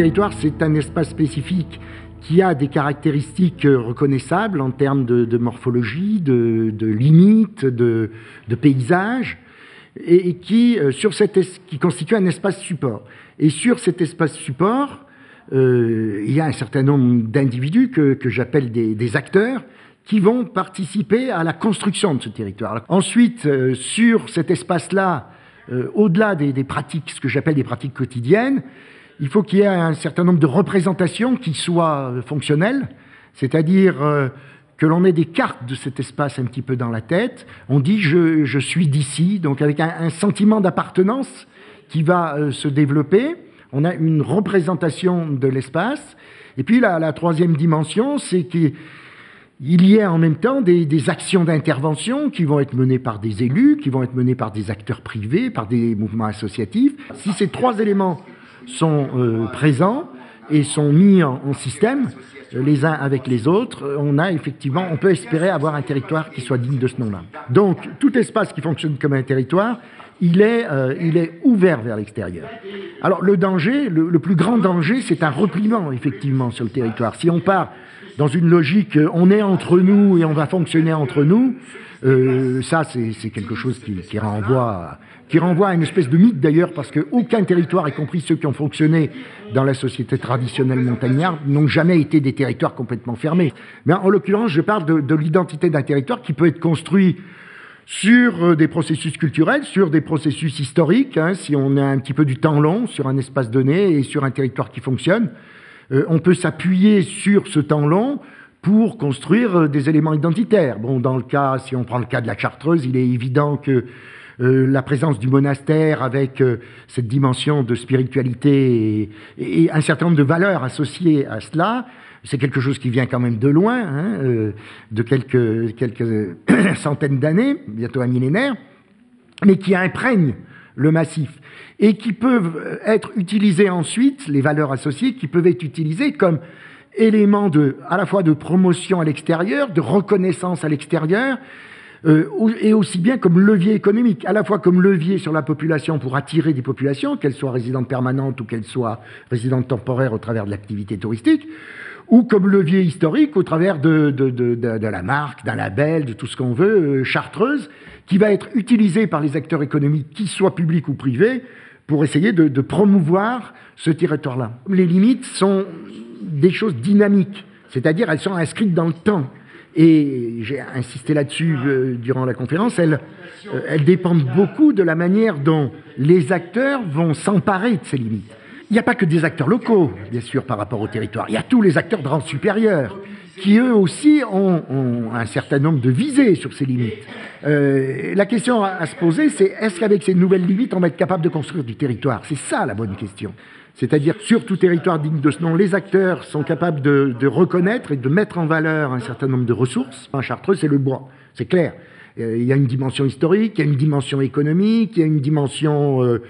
territoire, c'est un espace spécifique qui a des caractéristiques reconnaissables en termes de morphologie, de limites, de paysage, et qui constitue un espace support. Et sur cet espace support, il y a un certain nombre d'individus que j'appelle des acteurs qui vont participer à la construction de ce territoire. Ensuite, sur cet espace-là, au-delà des pratiques, ce que j'appelle des pratiques quotidiennes, il faut qu'il y ait un certain nombre de représentations qui soient fonctionnelles, c'est-à-dire que l'on ait des cartes de cet espace un petit peu dans la tête. On dit je suis d'ici, donc avec un sentiment d'appartenance qui va se développer. On a une représentation de l'espace. Et puis la troisième dimension, c'est qu'il y ait en même temps des actions d'intervention qui vont être menées par des élus, qui vont être menées par des acteurs privés, par des mouvements associatifs. Si ces trois éléments sont présents et sont mis en système, les uns avec les autres, on peut espérer avoir un territoire qui soit digne de ce nom-là. Donc, tout espace qui fonctionne comme un territoire, il est ouvert vers l'extérieur. Alors, le danger, le plus grand danger, c'est un repliement, effectivement, sur le territoire. Si on part dans une logique, on est entre nous et on va fonctionner entre nous, ça, c'est quelque chose qui renvoie à une espèce de mythe d'ailleurs, parce qu'aucun territoire, y compris ceux qui ont fonctionné dans la société traditionnelle montagnarde, n'ont jamais été des territoires complètement fermés. Mais en l'occurrence, je parle de l'identité d'un territoire qui peut être construit sur des processus culturels, sur des processus historiques, si on a un petit peu du temps long sur un espace donné et sur un territoire qui fonctionne. On peut s'appuyer sur ce temps long pour construire des éléments identitaires. Bon, si on prend le cas de la Chartreuse, il est évident que la présence du monastère avec cette dimension de spiritualité et un certain nombre de valeurs associées à cela, c'est quelque chose qui vient quand même de loin, de quelques centaines d'années, bientôt un millénaire, mais qui imprègne le massif et qui peuvent être utilisées ensuite, les valeurs associées, qui peuvent être utilisées comme éléments à la fois de promotion à l'extérieur, de reconnaissance à l'extérieur, et aussi bien comme levier économique, à la fois comme levier sur la population pour attirer des populations, qu'elles soient résidentes permanentes ou qu'elles soient résidentes temporaires au travers de l'activité touristique, ou comme levier historique au travers de la marque, d'un label, de tout ce qu'on veut, Chartreuse, qui va être utilisé par les acteurs économiques, qu'ils soient publics ou privés, pour essayer de promouvoir ce territoire-là. Les limites sont des choses dynamiques, c'est-à-dire elles sont inscrites dans le temps. Et j'ai insisté là-dessus durant la conférence, elles dépendent beaucoup de la manière dont les acteurs vont s'emparer de ces limites. Il n'y a pas que des acteurs locaux, bien sûr, par rapport au territoire. Il y a tous les acteurs de rang supérieur, qui eux aussi ont un certain nombre de visées sur ces limites. La question à se poser, c'est est-ce qu'avec ces nouvelles limites, on va être capable de construire du territoire? C'est ça la bonne question. C'est-à-dire, sur tout territoire digne de ce nom, les acteurs sont capables de reconnaître et de mettre en valeur un certain nombre de ressources. En Chartreuse, c'est le bois, c'est clair. Il y a une dimension historique, il y a une dimension économique, il y a une dimension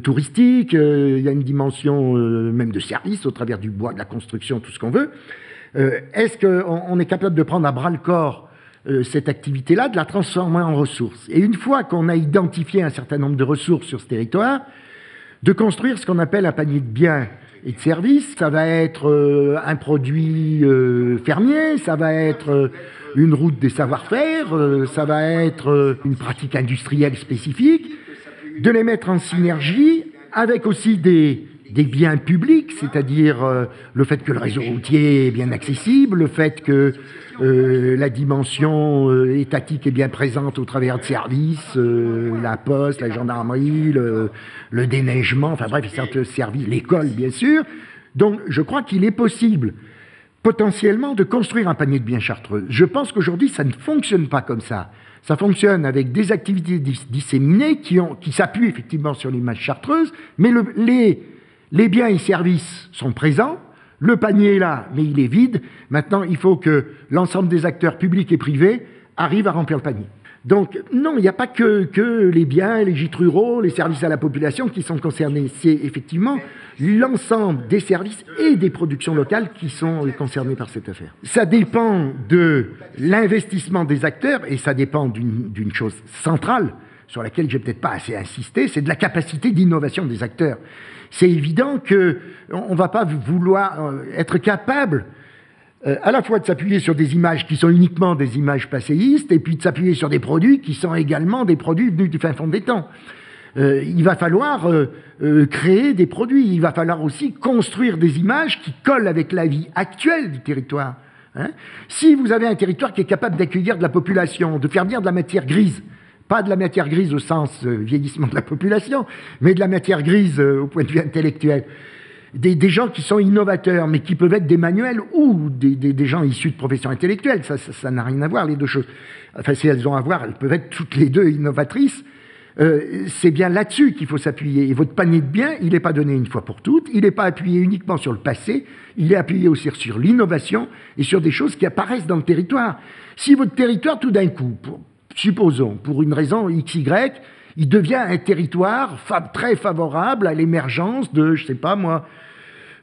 touristique, il y a une dimension même de service au travers du bois, de la construction, tout ce qu'on veut. Est-ce qu'on est capable de prendre à bras-le-corps cette activité-là, de la transformer en ressources? Et une fois qu'on a identifié un certain nombre de ressources sur ce territoire, de construire ce qu'on appelle un panier de biens et de services. Ça va être un produit fermier, ça va être une route des savoir-faire, ça va être une pratique industrielle spécifique, de les mettre en synergie avec aussi des biens publics, c'est-à-dire le fait que le réseau routier est bien accessible, le fait que la dimension étatique est bien présente au travers de services, la poste, la gendarmerie, le déneigement, enfin bref, certains services, l'école bien sûr. Donc je crois qu'il est possible potentiellement de construire un panier de biens chartreux. Je pense qu'aujourd'hui ça ne fonctionne pas comme ça. Ça fonctionne avec des activités disséminées qui s'appuient effectivement sur l'image chartreuse, mais les biens et services sont présents, le panier est là, mais il est vide. Maintenant, il faut que l'ensemble des acteurs publics et privés arrivent à remplir le panier. Donc, non, il n'y a pas que les biens, les gîtes ruraux, les services à la population qui sont concernés. C'est effectivement l'ensemble des services et des productions locales qui sont concernés par cette affaire. Ça dépend de l'investissement des acteurs et ça dépend d'une chose centrale sur laquelle je n'ai peut-être pas assez insisté, c'est de la capacité d'innovation des acteurs. c'est évident qu'on ne va pas vouloir être capable à la fois de s'appuyer sur des images qui sont uniquement des images passéistes, et puis de s'appuyer sur des produits qui sont également des produits venus du fin fond des temps. Il va falloir créer des produits, il va falloir aussi construire des images qui collent avec la vie actuelle du territoire. Hein. Si vous avez un territoire qui est capable d'accueillir de la population, de faire venir de la matière grise, pas de la matière grise au sens vieillissement de la population, mais de la matière grise au point de vue intellectuel, des gens qui sont innovateurs, mais qui peuvent être des manuels ou des gens issus de professions intellectuelles, ça n'a rien à voir les deux choses. Enfin, si elles ont à voir, elles peuvent être toutes les deux innovatrices. C'est bien là-dessus qu'il faut s'appuyer. Et votre panier de biens, il n'est pas donné une fois pour toutes, il n'est pas appuyé uniquement sur le passé, il est appuyé aussi sur l'innovation et sur des choses qui apparaissent dans le territoire. Si votre territoire, tout d'un coup, supposons, pour une raison XY, il devient un territoire très favorable à l'émergence de, je ne sais pas moi,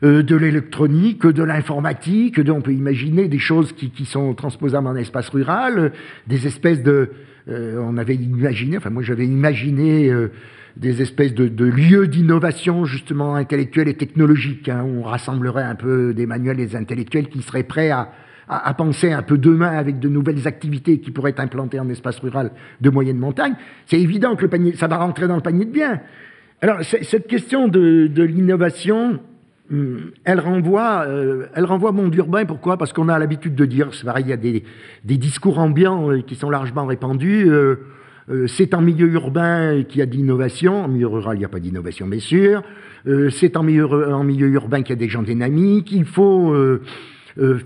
de l'électronique, de l'informatique, on peut imaginer des choses qui sont transposables en espace rural, des espèces de... on avait imaginé, enfin moi j'avais imaginé des espèces de lieux d'innovation justement intellectuelle et technologique, hein, où on rassemblerait un peu des manuels et des intellectuels qui seraient prêts à penser un peu demain avec de nouvelles activités qui pourraient être implantées en espace rural de moyenne montagne. C'est évident que le panier, ça va rentrer dans le panier de biens. Alors cette question de l'innovation, elle renvoie au monde urbain. Pourquoi? Parce qu'on a l'habitude de dire, c'est pareil, il y a des discours ambiants qui sont largement répandus. C'est en milieu urbain qu'il y a de l'innovation. En milieu rural, il n'y a pas d'innovation, bien sûr. C'est en milieu urbain qu'il y a des gens dynamiques. Il faut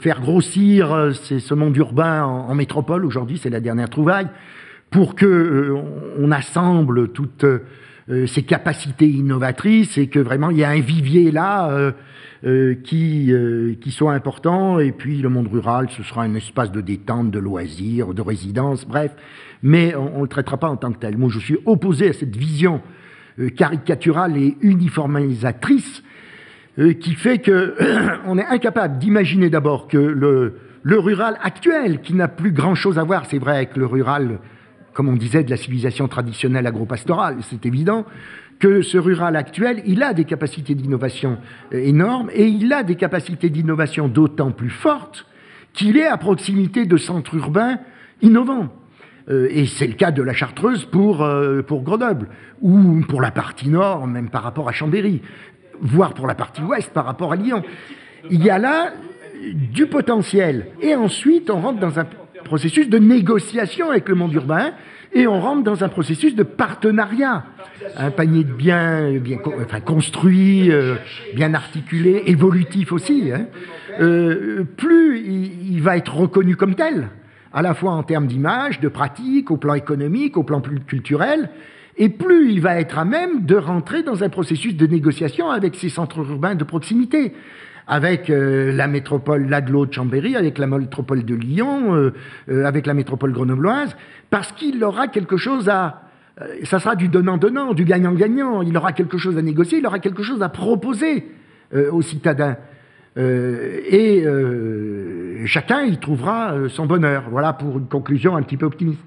faire grossir ce monde urbain en métropole. Aujourd'hui, c'est la dernière trouvaille, pour qu'on assemble toutes ces capacités innovatrices et que vraiment il y a un vivier là qui soit important. Et puis le monde rural, ce sera un espace de détente, de loisirs, de résidence, bref. Mais on ne le traitera pas en tant que tel. Moi, je suis opposé à cette vision caricaturale et uniformisatrice qui fait qu'on est incapable d'imaginer d'abord que le rural actuel, qui n'a plus grand-chose à voir, c'est vrai, avec le rural, comme on disait, de la civilisation traditionnelle agro-pastorale, c'est évident, que ce rural actuel, il a des capacités d'innovation énormes, et il a des capacités d'innovation d'autant plus fortes qu'il est à proximité de centres urbains innovants. Et c'est le cas de la Chartreuse pour Grenoble, ou pour la partie nord, même par rapport à Chambéry, voire pour la partie ouest par rapport à Lyon. Il y a là du potentiel. Et ensuite, on rentre dans un processus de négociation avec le monde urbain, et on rentre dans un processus de partenariat. Un panier de biens bien construit, bien articulé, évolutif aussi. Hein. Plus il va être reconnu comme tel, à la fois en termes d'image, de pratique, au plan économique, au plan plus culturel, et plus il va être à même de rentrer dans un processus de négociation avec ces centres urbains de proximité, avec la métropole l'Agglo de Chambéry, avec la métropole de Lyon, avec la métropole grenobloise, parce qu'il aura quelque chose à... ça sera du donnant-donnant, du gagnant-gagnant, il aura quelque chose à négocier, il aura quelque chose à proposer aux citadins. Chacun y trouvera son bonheur. Voilà pour une conclusion un petit peu optimiste.